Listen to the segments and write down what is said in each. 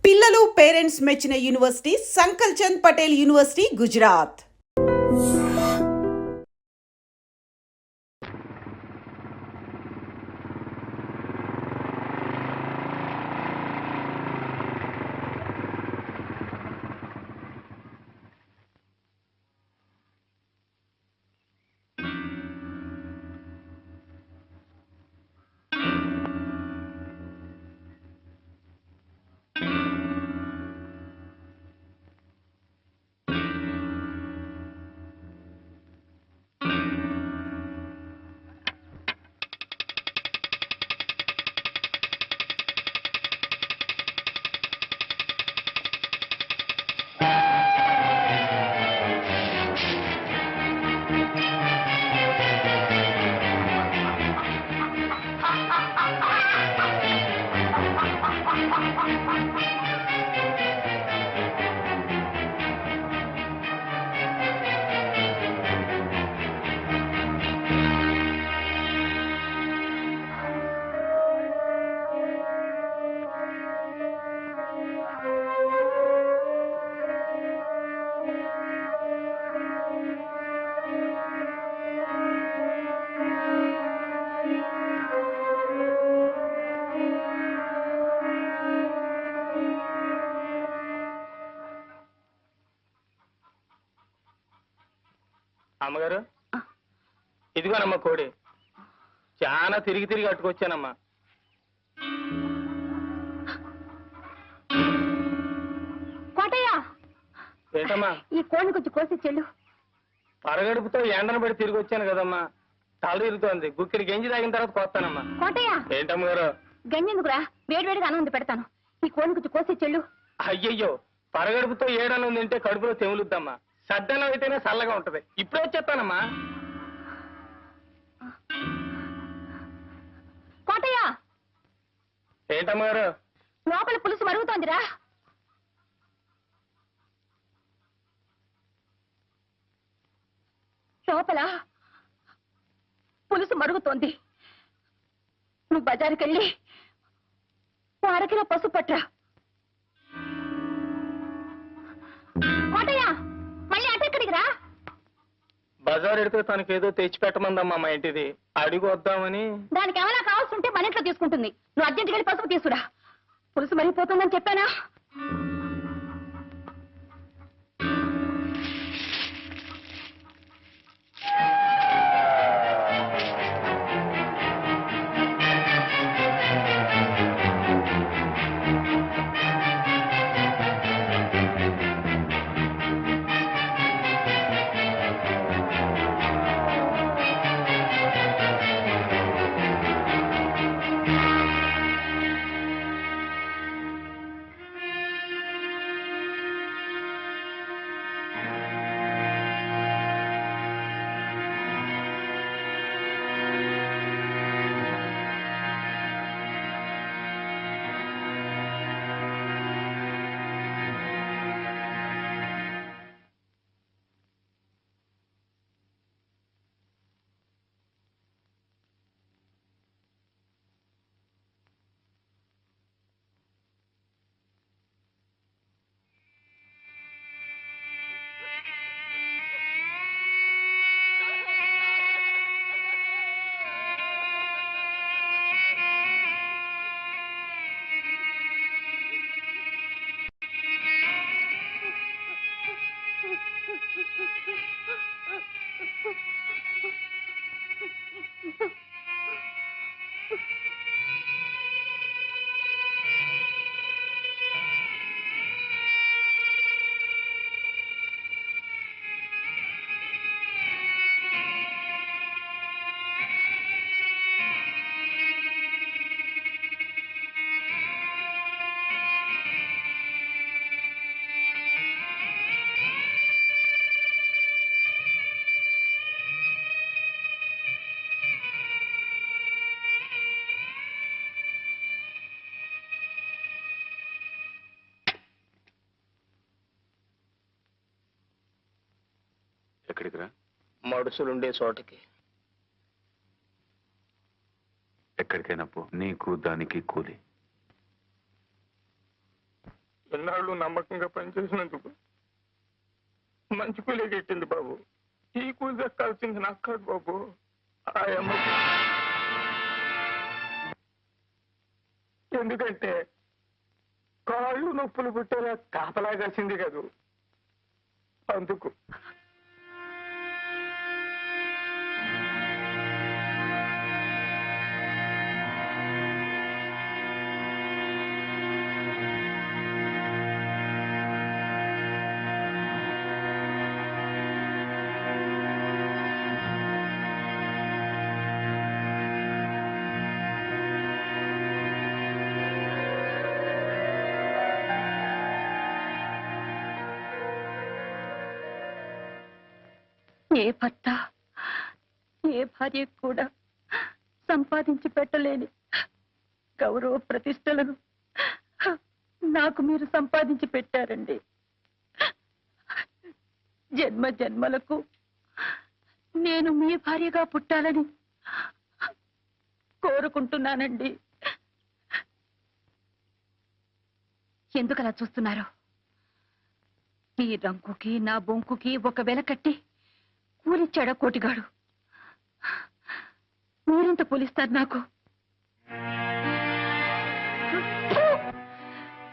పిల్లలు పేరెంట్స్ మెచ్చిన university సంకల్ Chand Patel university Gujarat. అమ్మగారు, ఇదిగోనమ్మా కోడి. చాలా తిరిగి తిరిగి అట్టుకొచ్చానమ్మా. కోటయ్య, ఏంటమ్మా? ఈ కోడిని కొంచెం కోసి చెల్లు. పరగడుపుతో ఎండను పడి తిరిగి వచ్చాను కదమ్మా, తల ఇరుగుతోంది. గుక్కిడి గంజి తాగిన తర్వాత కోస్తానమ్మా. కోటయ్య, ఏంటమ్మగారు? గంజెందుకురా, వేడివేడిగా అన్నం ఉంది పెడతాను. ఈ కోడిని కొంచెం కోసి చెల్లు. అయ్యయ్యో, పరగడుపుతో ఏడన్నం తింటే కడుపులో తెములుద్దమ్మా. సద్దన్నం అయితేనే చల్లగా ఉంటది. ఇప్పుడే వచ్చేస్తానమ్మా. కోటయ్య, ఏంటమ్మగారు? లోపల పులుసు మరుగుతోందిరా. లోపల పులుసు మరుగుతోంది. నువ్వు బజారుకి వెళ్ళి అరకిలో పసుపు పట్రా. కోటయ్య, మళ్ళీ అటెక్కడికి రా. బజార్ ఎడితే తనకేదో తెచ్చిపెట్టమందమ్మా మా ఇంటిది. అడిగి వద్దామని. దానికి ఏమైనా కావాల్సి ఉంటే మన ఇంట్లో తీసుకుంటుంది. నువ్వు అర్జెంట్కి వెళ్ళి పసుపు తీసుకురా. పులుసు మరిగిపోతుందని చెప్పానా? ఎక్కడికి రా? మడుసులుండే చోటకి. ఎక్కడికైనా పో, నీకు దానికి కూలి. ఎన్నాళ్ళు నమ్మకంగా పనిచేసినందుకు మంచి కూలే గిట్టింది బాబు. ఈ కూలి దక్కాల్సింది నాకు కాదు బాబు, ఆ అమ్మకి. ఎందుకంటే కాళ్ళు నొప్పులు పుట్టేలా కాపలా కలిసింది కదూ, అందుకు. ఏ భర్త ఏ భార్య కూడా సంపాదించి పెట్టలేని గౌరవ ప్రతిష్టలను నాకు మీరు సంపాదించి పెట్టారండి. జన్మ జన్మలకు నేను మీ భార్యగా పుట్టాలని కోరుకుంటున్నానండి. ఎందుకలా చూస్తున్నారు? మీ రంకుకి నా బొంకుకి ఒక వెల కట్టి కూలిచ్చాడా కోటిగాడు? మీరెంత కూలిస్తారు నాకు?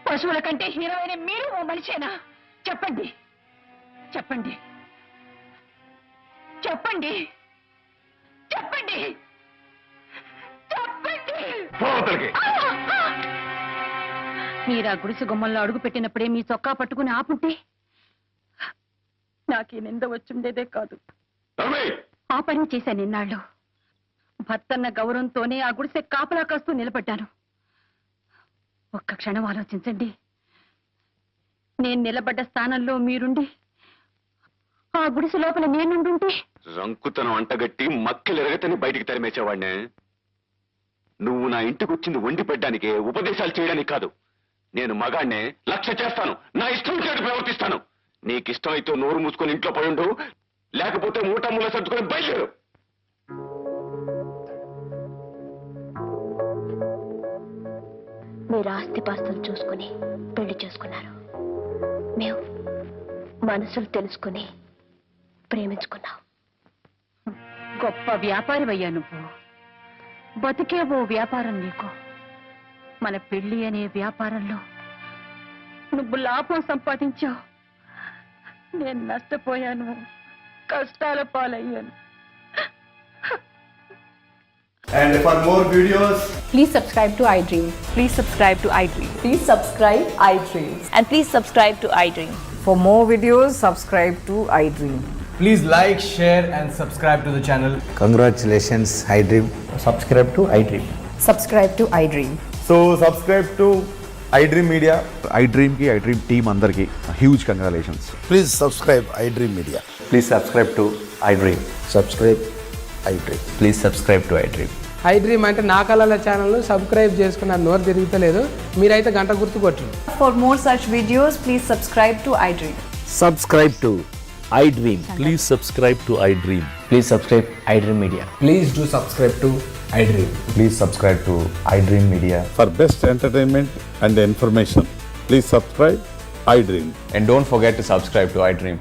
పశువుల కంటే హీరోయిన మీరు ఓ మనిషేనా? చెప్పండి చెప్పండి చెప్పండి చెప్పండి చెప్పండి. మీరు ఆ గుడిసె గుమ్మంలో అడుగు పెట్టినప్పుడే మీ చొక్కా పట్టుకుని ఆపుంటే నాకు ఈ నింద వచ్చుండేదే కాదు. ఆ పని చేశాను ఇన్నాళ్ళు. భర్తన్న గౌరవంతోనే ఆ గుడిసె కాపలా కాస్తూ నిలబడ్డాను. ఒక్క క్షణం ఆలోచించండి. నేను నిలబడ్డ స్థానంలో మీరుండి ఆ గుడిసె లోపల నేనుండుంటే రంకుతనం అంటగట్టి మక్కలెరగతని బయటికి తరిమేసేవాడినే. నువ్వు నా ఇంటికి వచ్చింది వండి పెట్టడానికే, ఉపదేశాలు చేయడానికి కాదు. నేను మగాడినే, లక్ష్య చేస్తాను, నా ఇష్టం చేతి ప్రవర్తిస్తాను. నీకిష్టమైతే నోరు మూసుకొని ఇంట్లో పడుండు, లేకపోతే మూట మూల సర్దుకొని బయలుదేరు. మీరు ఆస్తిపాస్తులు చూసుకుని పెళ్లి చేసుకున్నారు. మేము మనసులు తెలుసుకుని ప్రేమించుకున్నాం. గొప్ప వ్యాపారివయ్యా నువ్వు. బతికే ఓ వ్యాపారం నీకు. మన పెళ్లి అనే వ్యాపారంలో నువ్వు లాభం సంపాదించావు, నేను నష్టపోయాను, కష్టాల పాలయ్యాను. And for more videos, Please subscribe to iDream. Please subscribe to iDream. Please subscribe iDream. And please subscribe to iDream. For more videos, subscribe to iDream. please like, share and subscribe to the channel. Congratulations, iDream. Subscribe to iDream. Subscribe to iDream. So subscribe to iDream Media. iDream ki iDream team andarki huge congratulations. Please subscribe iDream Media. Please subscribe to iDream. Subscribe iDream. Please subscribe to iDream. iDream అంటే నా కళల channel subscribe చేసుకున్న నోరు తిరుగుతలేదు. మీరైతే గంట గుర్తు కొట్టండి. For more such videos, please subscribe to iDream. Subscribe to iDream. Please subscribe to iDream. Please subscribe iDream Media. Please do subscribe to iDream. Please subscribe to iDream Media. For best entertainment and information, please subscribe iDream. And don't forget to subscribe to iDream.